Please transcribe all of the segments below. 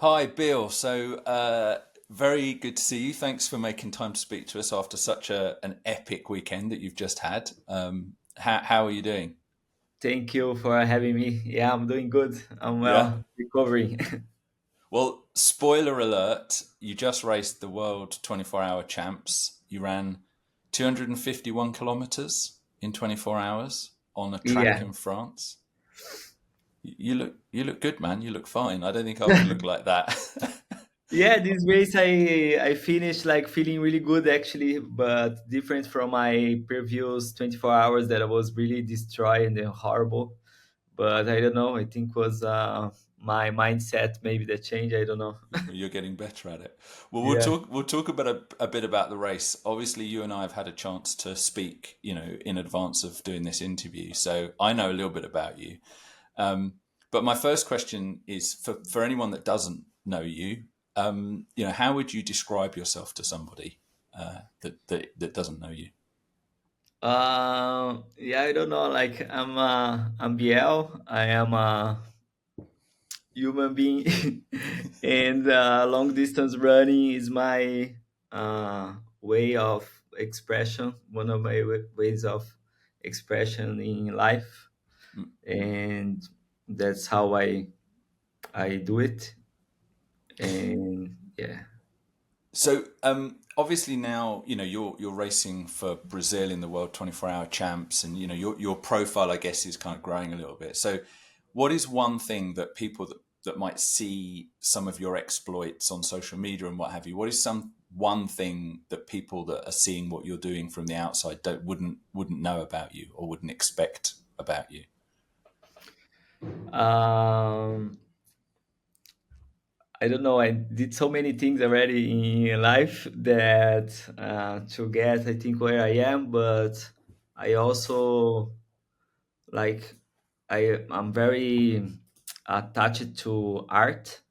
Hi, Bill. Very good to see you. Thanks for making time to speak to us after such an epic weekend that you've just had. How are you doing? Thank you for having me. Yeah, I'm doing good. I'm Yeah. well, recovering. Well, spoiler alert, you just raced the World 24-hour champs. You ran 251 kilometers in 24 hours on a track Yeah. in France. You look good, man. You look fine. I don't think I would look like that. Yeah, this race I finished like feeling really good actually, but different from my previous 24 hours that I was really destroyed and horrible. But I don't know, I think was my mindset maybe that changed, I don't know. You're getting better at it. Well, we'll Yeah. talk. We'll talk about a bit about the race. Obviously, you and I have had a chance to speak, in advance of doing this interview, so I know a little bit about you. Um, but my first question is for anyone that doesn't know you. How would you describe yourself to somebody that doesn't know you? Yeah, I don't know. Like I'm Biel. I am a human being, and long distance running is my way of expression. One of my ways of expression in life, Mm. and that's how I do it. And yeah, Obviously now you're racing for Brazil in the World 24-hour champs, and your profile, I guess, is kind of growing a little bit. So, what is one thing that people that might see some of your exploits on social media and what have you? What is some one thing that people that are seeing what you're doing from the outside don't wouldn't know about you or wouldn't expect about you? um, I don't know. I did so many things already in life that to get, I think, where I am. But I also like I'm very attached to art.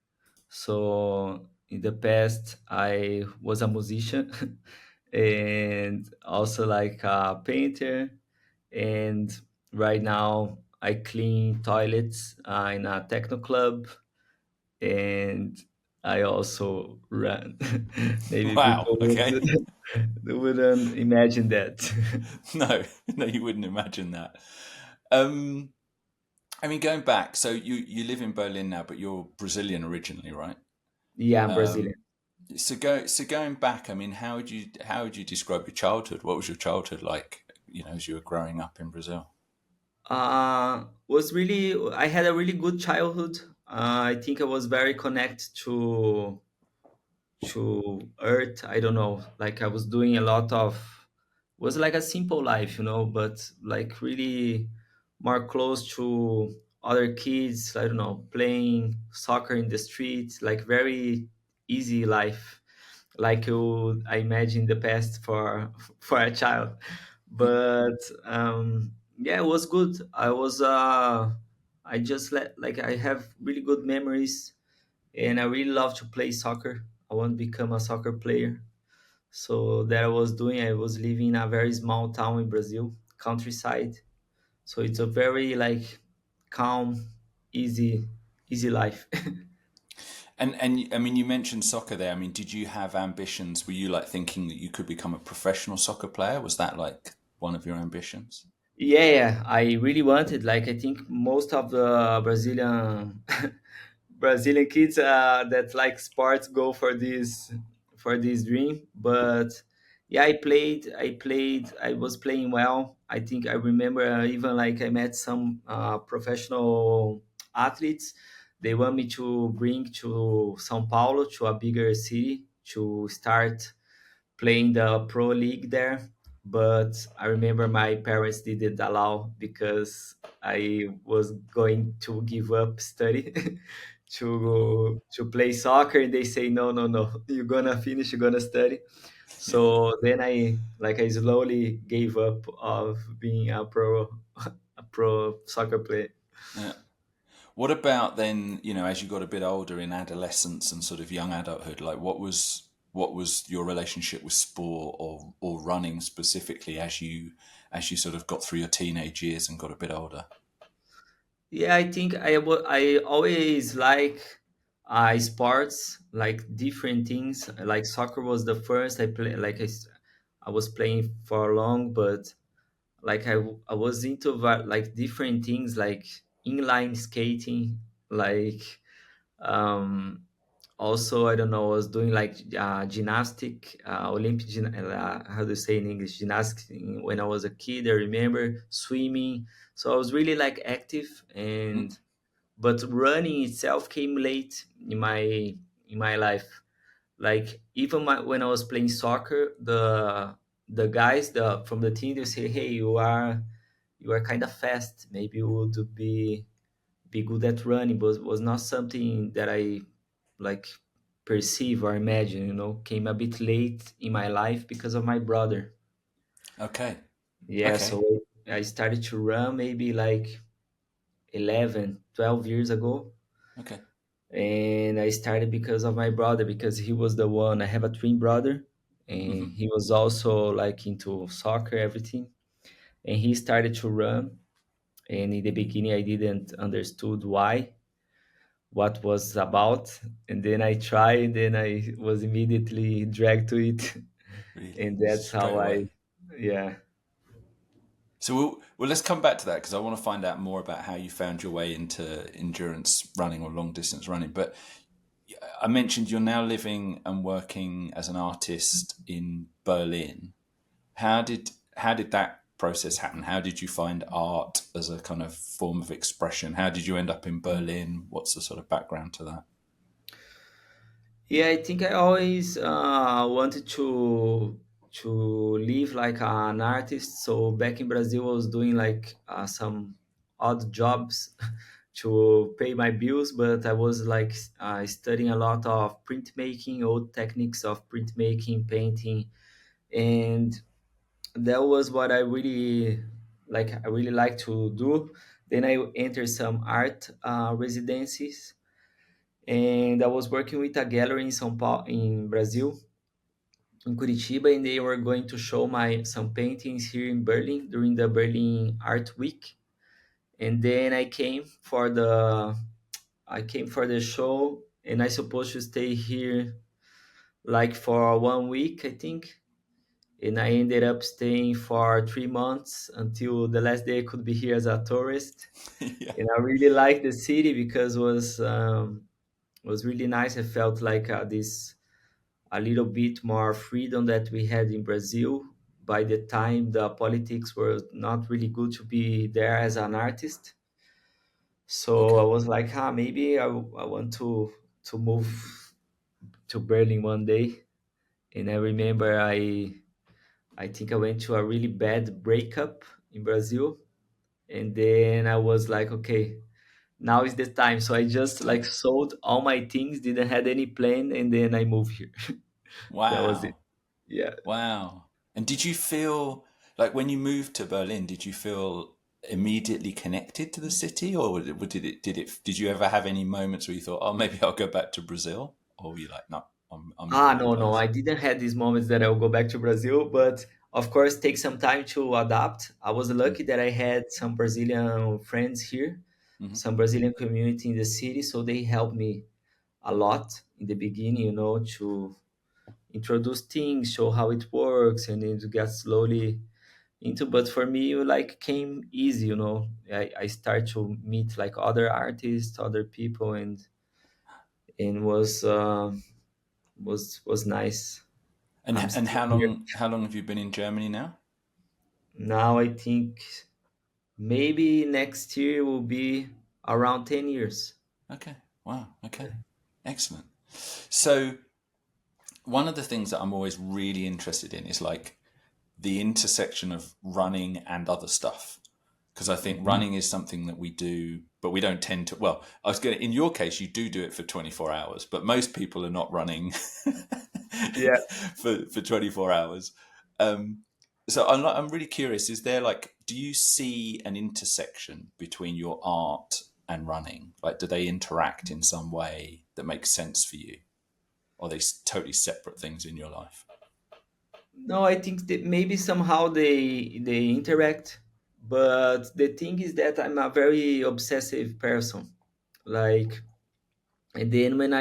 So in the past, I was a musician and also like a painter. And right now, I clean toilets in a techno club, and I also run. Maybe Wow. people Okay. wouldn't imagine that. No, no, you wouldn't imagine that. Um, I mean, going back, so you live in Berlin now, but you're Brazilian originally, right? Yeah, I'm Brazilian. Um, so going back, I mean, how would you describe your childhood? What was your childhood like? As you were growing up in Brazil. Was really I had a really good childhood. I think I was very connected to earth. I don't know, like I was doing a lot of, was like a simple life, but like really more close to other kids. I don't know, playing soccer in the streets, like very easy life, like you I imagine the past for for a child. But yeah, it was good. I just let like I have really good memories, and I really love to play soccer. I want to become a soccer player. So that I was doing. I was living in a very small town in Brazil, countryside. So it's a very like calm, easy, easy life. And I mean, you mentioned soccer there. I mean, did you have ambitions? Were you like thinking that you could become a professional soccer player? Was that like one of your ambitions? Yeah, yeah, I really wanted. Like I think most of the Brazilian kids that like sports go for this dream. But yeah, I was playing well. I think I remember even like I met some professional athletes. They want me to bring to São Paulo, to a bigger city, to start playing the pro league there. But I remember my parents didn't allow because I was going to give up study to play soccer, and they say no, no, no, you're gonna finish, you're gonna study. Yeah. So then I slowly gave up of being a pro soccer player. Yeah. What about then, as you got a bit older in adolescence and sort of young adulthood, like what was your relationship with sport or running specifically as you sort of got through your teenage years and got a bit older? Yeah, I think I always like. sports, like different things. Like soccer was the first I play. I was playing for long, but like I was into like different things, like inline skating, like um also I don't know, I was doing like gymnastic, how do you say in English, gymnastics, when I was a kid. I remember swimming. So I was really like active. Mm, And but running itself came late in my life. Like even when I was playing soccer, the guys from the team, they say, hey, you are kind of fast, maybe you would be good at running. But was not something that I like perceive or imagine, came a bit late in my life because of my brother. okay. Yeah, Okay. so I started to run maybe like 11, 12 years ago. Okay. And I started because of my brother, because he was the one. I have a twin brother, and Hmm. he was also like into soccer, everything. And he started to run. And in the beginning, I didn't understood why, what was about. And then I tried, and I was immediately dragged to it. Really, And that's straight how away. yeah. So well, let's come back to that because I want to find out more about how you found your way into endurance running or long distance running. But I mentioned you're now living and working as an artist in Berlin. How did that process happen? How did you find art as a kind of form of expression? How did you end up in Berlin? What's the sort of background to that? Yeah, I think I always wanted to live like an artist. So back in Brazil, I was doing like some odd jobs to pay my bills, but I was like studying a lot of printmaking, old techniques of printmaking, painting, and that was what I really like. I really like to do. Then I entered some art residencies, and I was working with a gallery in São Paulo, in Brazil, in Curitiba, and they were going to show my some paintings here in Berlin during the Berlin Art Week. And then I came for the show, and I supposed to stay here like for 1 week, I think. And I ended up staying for 3 months until the last day I could be here as a tourist. Yeah. And I really liked the city because was really nice. I felt like this a little bit more freedom that we had in Brazil. By the time the politics were not really good to be there as an artist. So I Okay. was like, maybe I want to move to Berlin one day. And I remember I think I went to a really bad breakup in Brazil. And then I was like, okay, now is the time. So I It's just like time. sold all my things, didn't had any plan, and then I moved here. That was it. Wow. Yeah. Wow. And did you feel like when you moved to Berlin, did you feel immediately connected to the city, or did you ever have any moments where you thought, oh, maybe I'll go back to Brazil, or were you like, no, I'm in the right No, no, place? I didn't have these moments that I'll go back to Brazil, but of course, take some time to adapt. I was lucky that I had some Brazilian friends here, Mm-hmm. some Brazilian community in the city, so they helped me a lot in the beginning, to introduce things, show how it works, and then to get slowly into. But for me, it like came easy, I start to meet like other artists, other people, and was nice. And I'm and still how here. long how long have you been in Germany now? Now I think maybe next year will be around 10 years. Okay. Wow. Okay. Excellent. So one of the things that I'm always really interested in is like the intersection of running and other stuff. Because I think Mhm. running is something that we do, but we don't tend to. Well, I was going. In your case, you do it for 24 hours, but most people are not running Yeah. for 24 hours. Um, so I'm really curious. Is there like, do you see an intersection between your art and running? Like, do they interact in some way that makes sense for you, or are they totally separate things in your life? No, I think that maybe somehow they interact, but the thing is that I'm a very obsessive person. Like And then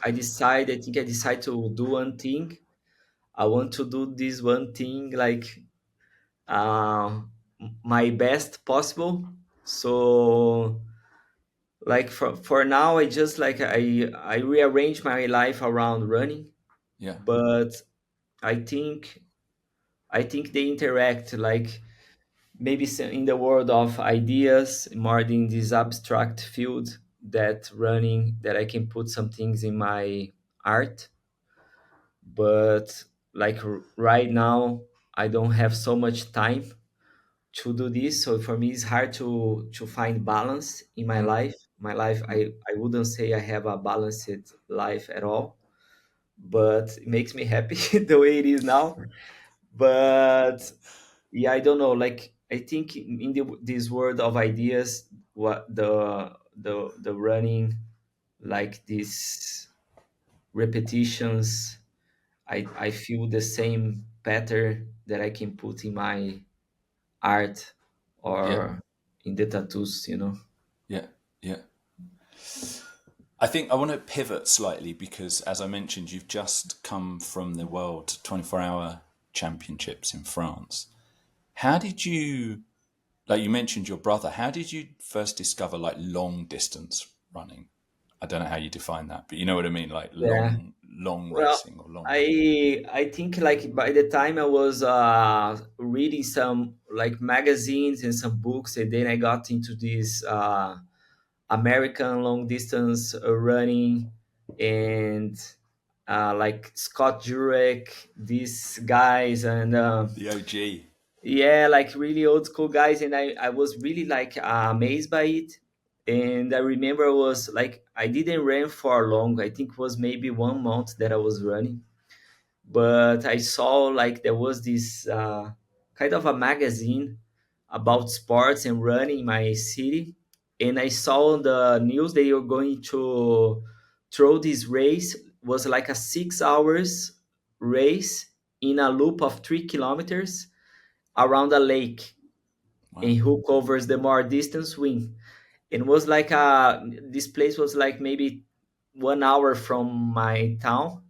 I decide, I think I decide to do one thing. I want to do this one thing like uh, my best possible. So like for now, I just like I rearrange my life around running, Yeah. but I think I think they interact like maybe in the world of ideas, more in this abstract field that running that I can put some things in my art, but like right now I don't have so much time to do this, so for me it's hard to find balance in my Mm, life. My life, mm, I wouldn't say I have a balanced life at all, but it makes me happy the way it is now. But yeah, I don't know, like I think in this world of ideas, what the running, like these repetitions, I feel the same pattern that I can put in my art yeah. or in the tattoos, you know. Yeah. Yeah. I think I want to pivot slightly because, as I mentioned, you've just come from the World 24-hour Championships in France. How did you, like you mentioned your brother, how did you first discover like long distance running? I don't know how you define that, but you know what I mean, like Yeah. long Well, racing or long running. I think like by the time I was reading some like magazines and some books, and then I got into this American long distance running, and like Scott Jurek, these guys, and The OG. yeah, like really old school guys, and I was really like amazed by it. And I remember I was like I didn't run for long. I think it was maybe 1 month that I was running, but I saw like there was this kind of a magazine about sports and running in my city, and I saw on the news they were going to throw this race. Was like a 6 hours race in a loop of 3 kilometers around a lake, and Wow. who covers the more distance win. It was like this place was like maybe 1 hour from my town,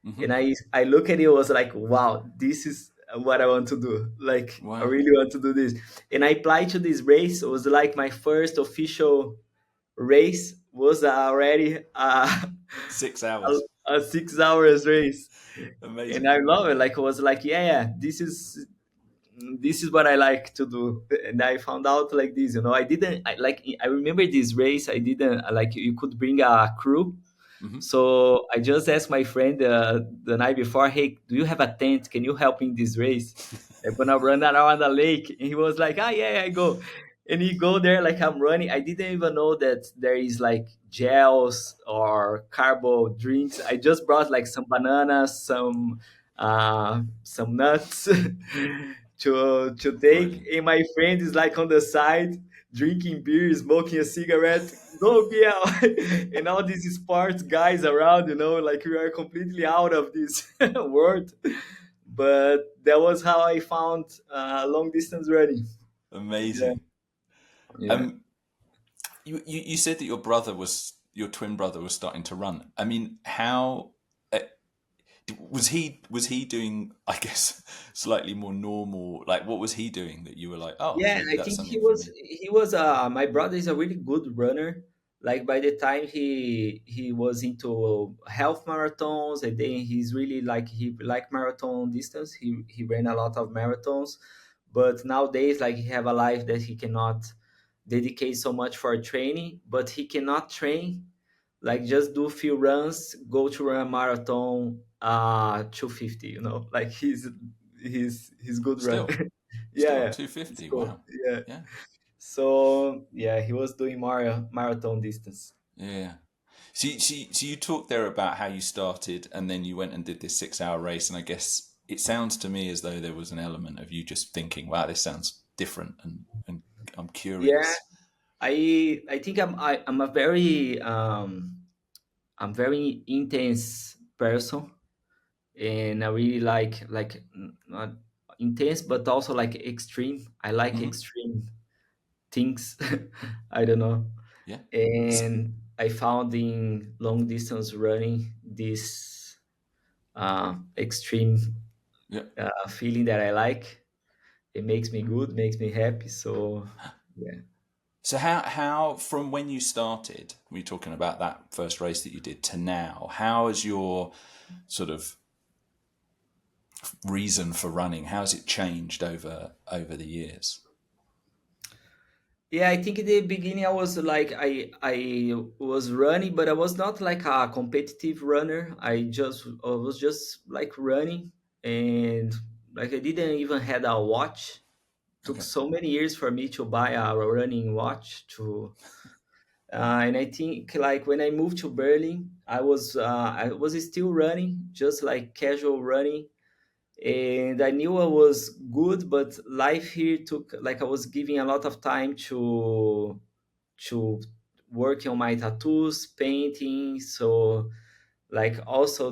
Hmm. and I look at it, was like, wow, this is what I want to do. Like I Wow. really want to do this, and I applied to this race. It was like my first official race. Was already Six hours. a 6 hours race, and Amazing. I love it. Like it was like, yeah, yeah, this is what I like to do. And I found out like this, you know, I didn't I, like I remember this race. I didn't like you could bring a crew, Hmm. so I just asked my friend the night before, "Hey, do you have a tent? Can you help in this race? I'm gonna run around the lake." And he was like, "Ah, yeah, I go." And he go there like I'm running. I didn't even know that there is like gels or carbo drinks. I just brought like some bananas, some nuts to take. Brilliant. And my friend is like on the side drinking beer, smoking a cigarette. Go Biel, and all these sports guys around, you know, like we are completely out of this world. But that was how I found long distance running. Yeah, Amazing. yeah, Um, you said that your twin brother was starting to run. I mean, how uh, was he doing? I guess slightly more normal. Like, what was he doing that you were like, oh, yeah. maybe I that's think something for me? he was my brother is a really good runner. Like by the time he was into half marathons, and then he's really like he like marathon distance. He ran a lot of marathons, but nowadays like he have a life that he cannot dedicate so much for training, but he cannot train like just do a few runs, go to run a marathon 250, you know, like he's good run. Still, Yeah, still yeah, it's 250. cool. Wow. Yeah, Yeah. so yeah, he was doing marathon distance. Yeah. So you talked there about how you started and then you went and did this 6 hour race. And I guess it sounds to me as though there was an element of you just thinking, wow, this sounds different and I'm Yeah, curious. I think I'm a very I'm very intense person, and I really like not intense but also like extreme. I like Hmm. extreme things. I don't know. Yeah. S- And I found in long distance running this extreme Yeah. feeling that I like. It makes me good, makes me happy. So yeah. So how from when you started, we are talking about that first race that you did to now, how has your sort of reason for running, how has it changed over the years? Yeah, I think in the beginning I was like I was running, but I was not like a competitive runner. I was just like running, and like I didn't even had a watch. Took Okay. so many years for me to buy a running watch to and I think like when I moved to Berlin, I was still running, just like casual running, and I knew I was good, but life here took like I was giving a lot of time to working on my tattoos, painting. So like also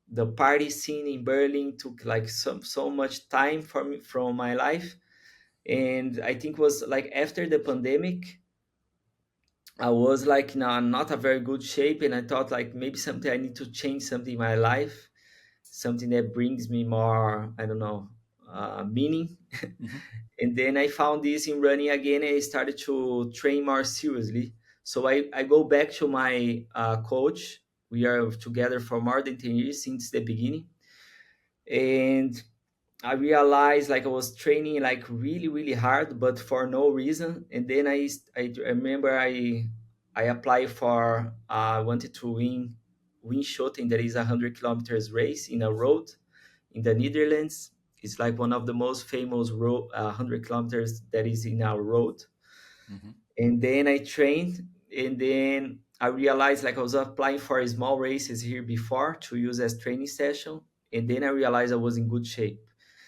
the party scene in Berlin took like so much time from me from my life, and I think was like after the pandemic I was like in a not a very good shape, and I thought like maybe something I need to change something in my life, something that brings me more, I don't know, meaning. Hmm. And then I found this in running again, and I started to train more seriously. So I go back to my coach. We are together for more than 10 years since the beginning, and I realized like I was training like really really hard, but for no reason. And then I remember I applied for I wanted to win shooting, that is 100 kilometers race in a road in the Netherlands. It's like one of the most famous 100 kilometers that is in our road. Hmm. And then I trained, and then I realized like I was applying for small races here before to use as training session, and then I realized I was in good shape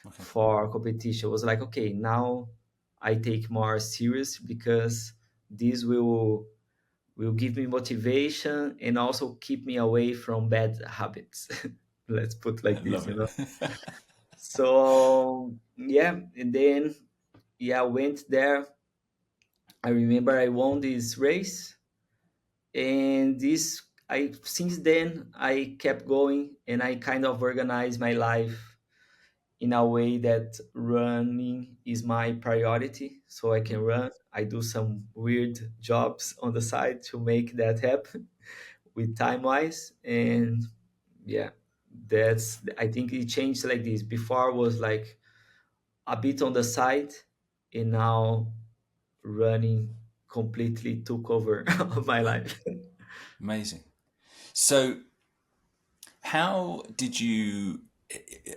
Okay. for competition. I was like, okay, now I take more serious because this will give me motivation and also keep me away from bad habits. Let's put I like this, love you know. it. So yeah, and then yeah, I went there. I remember I won this race, and this I since then I kept going, and I kind of organized my life in a way that running is my priority, so I can run. I do some weird jobs on the side to make that happen with time wise. And yeah, that's I think it changed like this. Before was like a bit on the side, and now running completely took over of my life. Amazing. So how did you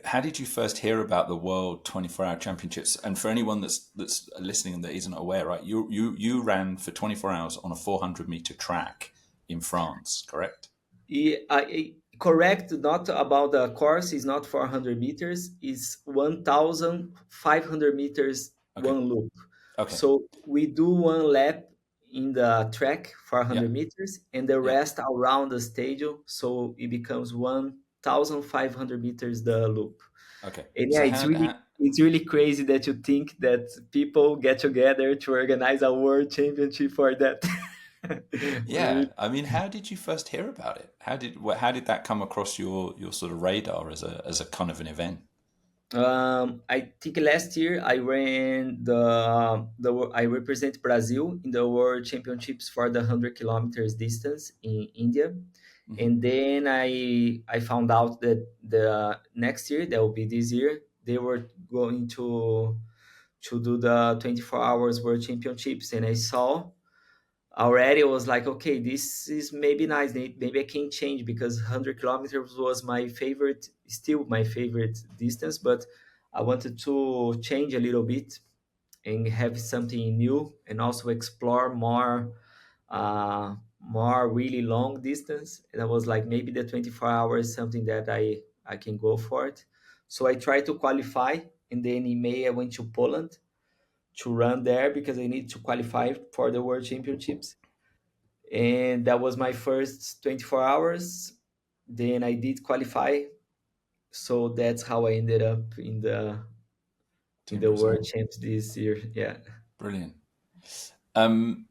how did you first hear about the World 24-hour championships? And for anyone that's listening and that isn't aware, right, you ran for 24 hours on a 400-meter track in France, correct? Correct, not about the course, is not 400 meters, it's 1,500 meters Okay. one loop. Okay. So we do one lap in the track, Yeah. 400 meters, and the Yeah. rest around the stadium. So it becomes 1,500 meters the loop. Okay. And yeah, So how it's really crazy that you think that people get together to organize a world championship for that. Really. yeah, I mean, how did you first hear about it? How did that come across your sort of radar as a kind of an event? I think last year I ran I represent Brazil in the World Championships for the 100 kilometers distance in India, Hmm. and then I found out that the next year, that will be this year, they were going to do the 24 hours World Championships, and I saw already. I was like, okay, this is maybe nice. Maybe I can change, because 100 kilometers was my favorite, still my favorite distance, but I wanted to change a little bit and have something new, and also explore more really long distance. And I was like, maybe the 24 hours is something that I can go for it. So I tried to qualify, and then in May I went to Poland to run there because I need to qualify for the World Championships, and that was my first 24 hours. Then I did qualify, so that's how I ended up in Team the world Brazil. champs this year. Yeah. Brilliant. Um,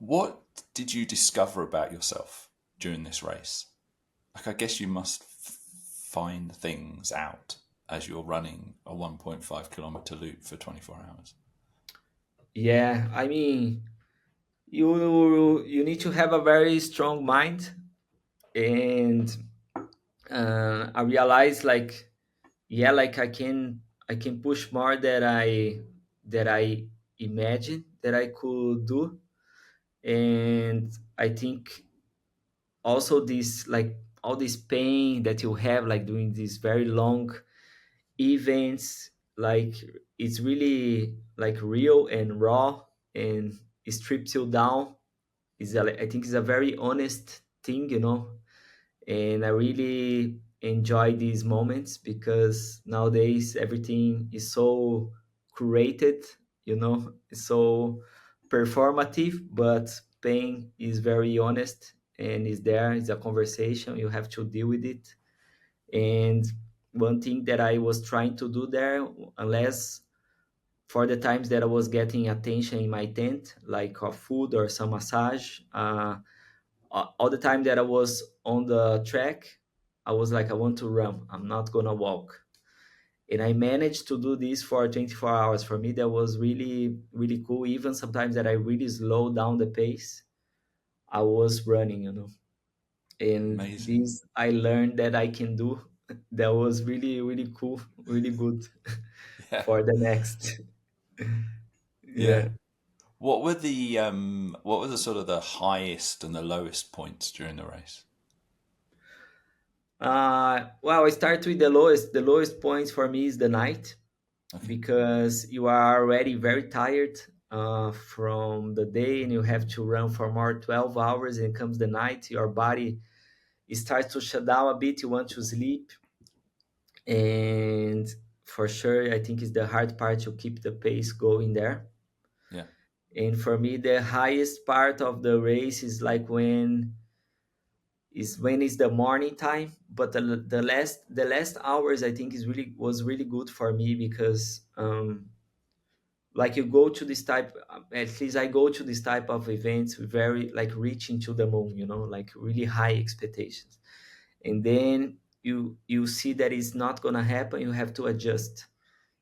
What did you discover about yourself during this race? Like, I guess you must find things out as you're running a 1.5 kilometer loop for 24 hours. Yeah, I mean, you need to have a very strong mind, and I realized like, yeah, like I can push more that I imagined that I could do. And I think also this, like, all this pain that you have like doing these very long events, like, it's really like real and raw, and it strips you down. I think it's a very honest thing, and I really enjoy these moments because nowadays everything is so curated, it's so performative, but pain is very honest and is there. It's a conversation, you have to deal with it. And one thing that I was trying to do there, unless for the times that I was getting attention in my tent, like food or some massage, all the time that I was on the track, I was like, I want to run. I'm not gonna walk. And I managed to do this for 24 hours. For me, that was really, really cool. Even sometimes that I really slowed down the pace, I was running, And Amazing. this I learned that I can do. That was really, really cool, really good Yeah. for the next. Yeah. Yeah. What were the sort of the highest and the lowest points during the race? Well, I start with the lowest. The lowest points for me is the night, Okay. because you are already very tired from the day, and you have to run for more 12 hours, and comes the night, your body starts to shut down a bit, you want to sleep. And for sure, I think it's the hard part to keep the pace going there. Yeah. And for me, the highest part of the race is like when it's the morning time. But the last hours, I think, was really good for me, because like, you go to this type, at least I go to this type of events very like reaching to the moon, like really high expectations. And then you see that it's not gonna happen, you have to adjust.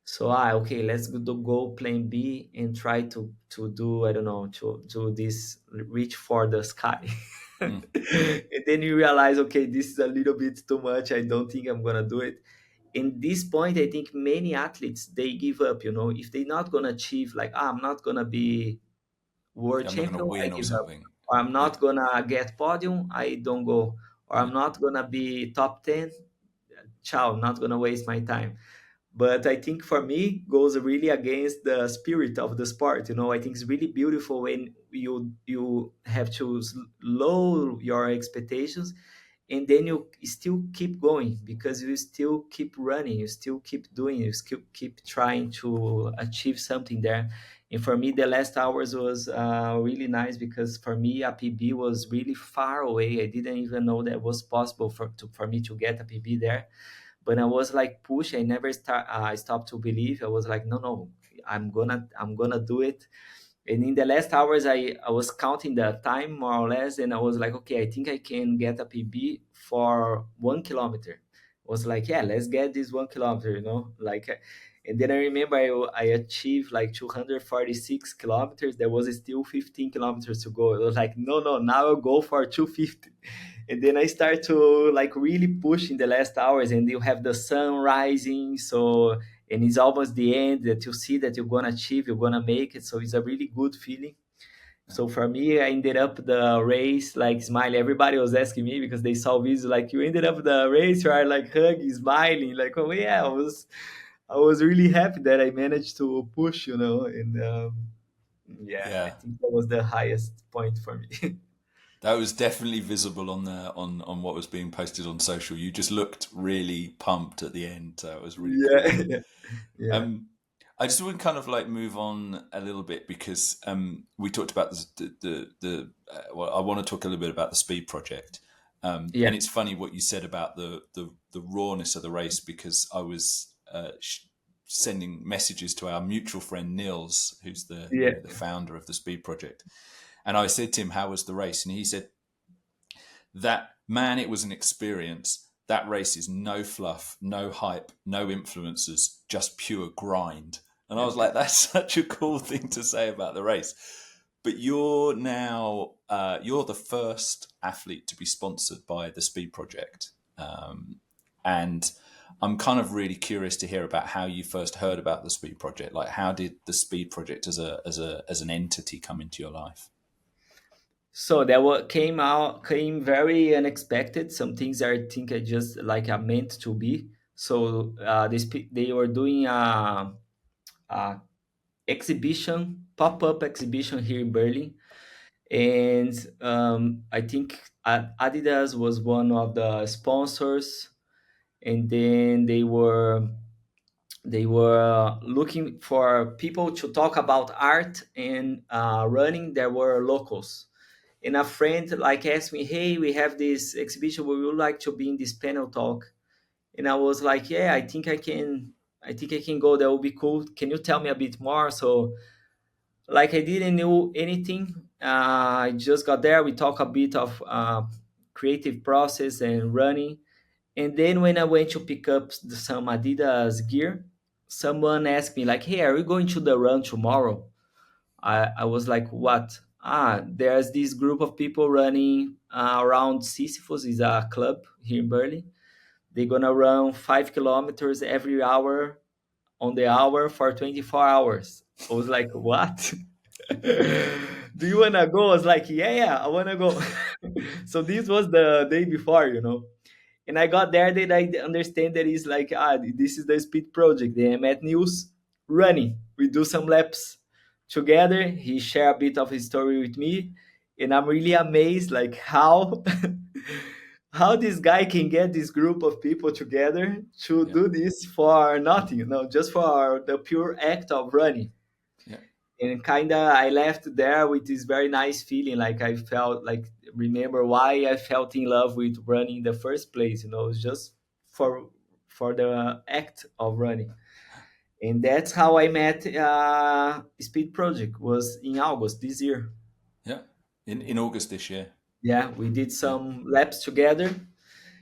So, okay, let's go plan B and try to do, I don't know, to do this, reach for the sky. Mm. And then you realize, okay, this is a little bit too much, I don't think I'm gonna do it. In this point, I think many athletes, they give up, if they're not gonna achieve, like, I'm not gonna be world Yeah, I'm not going to champion, I win or give up. something. Or I'm Yeah. not gonna get podium, I don't go. Or Yeah. I'm not gonna be top 10, ciao, not gonna waste my time. But I think for me goes really against the spirit of the sport. I think it's really beautiful when you have to lower your expectations, and then you still keep going, because you still keep running, you still keep doing, you still keep trying to achieve something there. And for me, the last hours was really nice, because for me a PB was really far away. I didn't even know that was possible for me to get a PB there. But I was like push. I never stopped to believe. I was like, no, no, I'm gonna do it. And in the last hours, I was counting the time more or less, and I was like, okay, I think I can get a PB for 1 kilometer. I was like, yeah, let's get this 1 kilometer, like. And then I remember I achieved like 246 kilometers. There was still 15 kilometers to go. I was like, no, no, now I'll go for 250. And then I start to like really push in the last hours, and you have the sun rising. So, and it's almost the end, that you see that you're gonna achieve, you're gonna make it. So it's a really good feeling. Yeah. So for me, I ended up the race like smiling. Everybody was asking me, because they saw videos like, you ended up the race, you are like hugging, smiling, like, oh yeah, I was really happy that I managed to push, and yeah, I Yeah. think that was the highest point for me. That was definitely visible on what was being posted on social. You just looked really pumped at the end. So it was really cool. Yeah. Yeah. Um, I just want to kind of like move on a little bit because we talked about well, I want to talk a little bit about the speed project. Yeah. And it's funny what you said about the rawness of the race because I was sending messages to our mutual friend Nils, who's the Yeah. the founder of the speed project, And I said to him, "How was the race?" And he said, "That man, it was an experience. That race is no fluff, no hype, no influencers, just pure grind." And I was like, "That's such a cool thing to say about the race." But you're now you're the first athlete to be sponsored by the Speed Project, and I'm kind of really curious to hear about how you first heard about the Speed Project. Like, how did the Speed Project as an entity come into your life? So that what came very unexpected. Some things I think I just like are meant to be. So they were doing a exhibition, pop-up exhibition here in Berlin, and I think Adidas was one of the sponsors, and then they were looking for people to talk about art and running. There were locals, and a friend like asked me, "Hey, we have this exhibition. We would like to be in this panel talk." And I was like, "Yeah, I think I can. I think I can go. That would be cool. Can you tell me a bit more?" So, like, I didn't know anything. I just got there. We talked a bit of creative process and running. And then when I went to pick up some Adidas gear, someone asked me like, "Hey, are you going to the run tomorrow?" I was like, "What?" There's this group of people running around Sisyphus, is a club here in Berlin. They're gonna run 5 kilometers every hour on the hour for 24 hours. I was like, "What?" Do you wanna go? I was like, "Yeah, yeah, I wanna go." So this was the day before, you know. And I got there, then I understand that it's like, this is the speed project. Then I met Nils running. We do some laps together. He shared a bit of his story with me, and I'm really amazed, like how how this guy can get this group of people together to Yeah, do this for nothing, just for the pure act of running. yeah, And kinda I left there with this very nice feeling, like I felt like remember why I felt in love with running in the first place. It's just for for the act of running. And that's how I met Speed Project, was in August this year. yeah. In August this year. Yeah, we did Yeah, some laps together,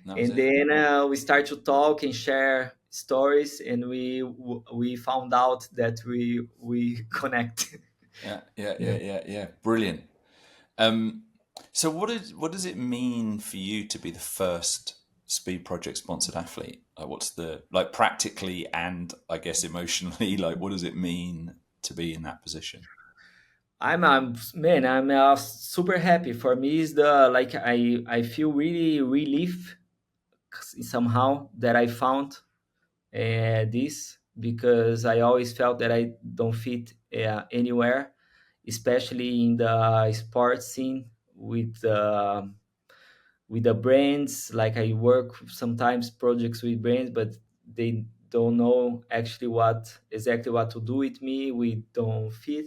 that was and it. then we start to talk and share stories, and we found out that we connect. Yeah, yeah, Yeah. yeah, yeah, yeah. Brilliant. Um, so what does it mean for you to be the first Speed Project sponsored athlete? Like, what's the like practically and I guess emotionally? Like, what does it mean to be in that position? I'm man, I'm super happy. For me, is the like I feel really relief somehow that I found this, because I always felt that I don't fit anywhere, especially in the sports scene with the brands. Like, I work sometimes projects with brands, but they don't know actually what to do with me. We don't fit,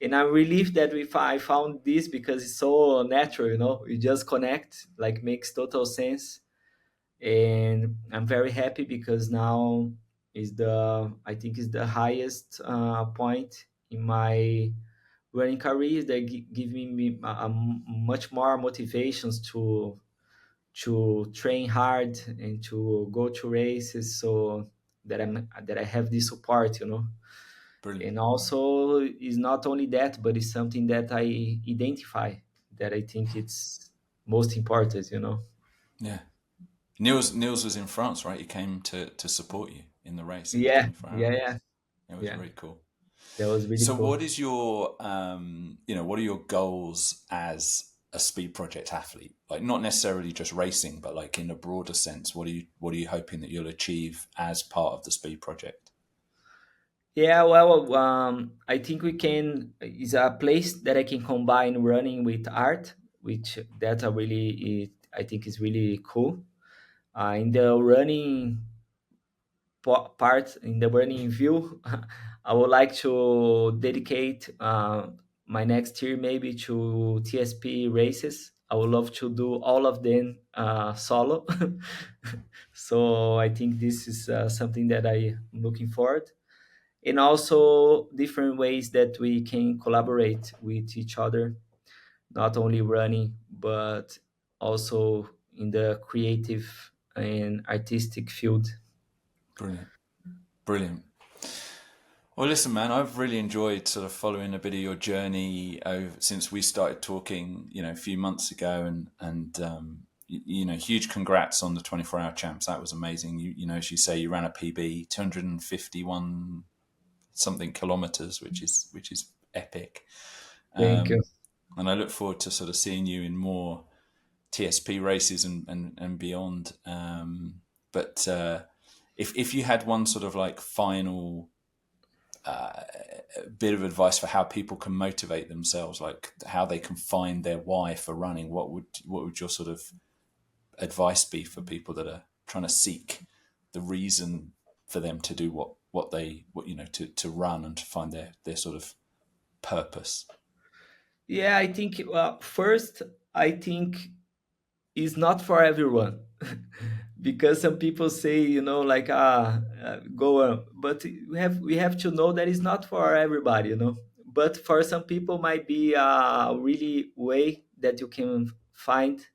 and I'm relieved that I found this, because it's so natural. You just connect, like, makes total sense. And I'm very happy because now is the I think is the highest point in my running career, that giving me much more motivations to train hard and to go to races, so that I have this support. Brilliant. And also, is not only that, but it's something that I identify, that I think it's most important. Yeah. Niels was in France, right? He came to support you in the race in the Yeah, 24 hour yeah, yeah, race. It was yeah. very cool. That was really So, cool. what is your, what are your goals as a speed project athlete? Like, not necessarily just racing, but like in a broader sense, what are you hoping that you'll achieve as part of the speed project? Yeah, well, I think we can is a place that I can combine running with art, which that's a I think is really cool. In the running part, in the running view, I would like to dedicate my next year maybe to TSP races. I would love to do all of them solo. So I think this is something that I'm looking forward, and also different ways that we can collaborate with each other. not only running, but also in the creative and artistic field. Brilliant, brilliant. Well, listen, man, I've really enjoyed sort of following a bit of your journey over since we started talking, a few months ago, and huge congrats on the 24-hour champs. That was amazing. As you say, you ran a PB, 251 something kilometers, which is epic. Thank you. And I look forward to sort of seeing you in more TSP races and beyond. But if you had one sort of like final bit of advice for how people can motivate themselves, like how they can find their why for running, what would your sort of advice be for people that are trying to seek the reason for them to do to run and to find their sort of purpose? Yeah, I think first, I think is not for everyone. Because some people say, like, go on, but we have to know that it's not for everybody, but for some people might be a really way that you can find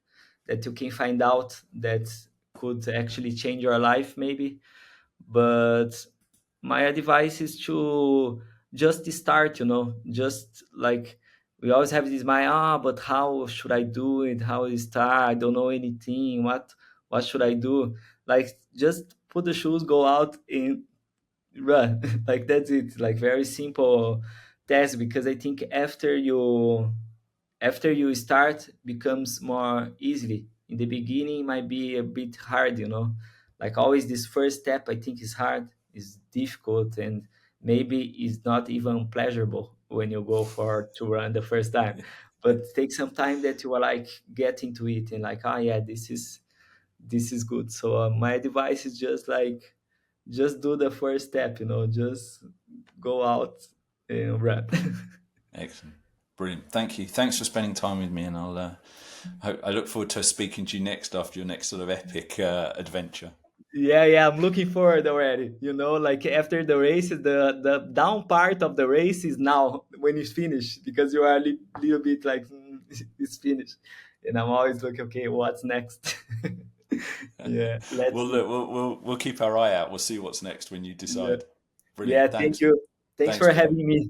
out that could actually change your life, maybe. But my advice is to just start, just like, we always have this mind, but how should I do it, how I start, I don't know anything, what should I do? Like, just put the shoes, go out and run. Like, that's it, like, very simple task. Because I think after you start, becomes more easily. In the beginning, it might be a bit hard, like, always this first step, I think, is hard, is difficult, and maybe is not even pleasurable when you go for to run the first time. But take some time that you are like get into it, and like, yeah, this is good. So my advice is just like, just do the first step, just go out and run. Excellent, brilliant. Thank you. Thanks for spending time with me, and I look forward to speaking to you next after your next sort of epic adventure. Yeah, yeah, I'm looking forward already. Like, after the race, the down part of the race is now when it's finished, because you are a little bit like, it's finished, and I'm always looking, okay, what's next? Yeah, let's Well, see. look, we'll keep our eye out. We'll see what's next when you Yeah, decide. yeah, Brilliant. thank Thanks. you. Thanks Thanks for for that. having me.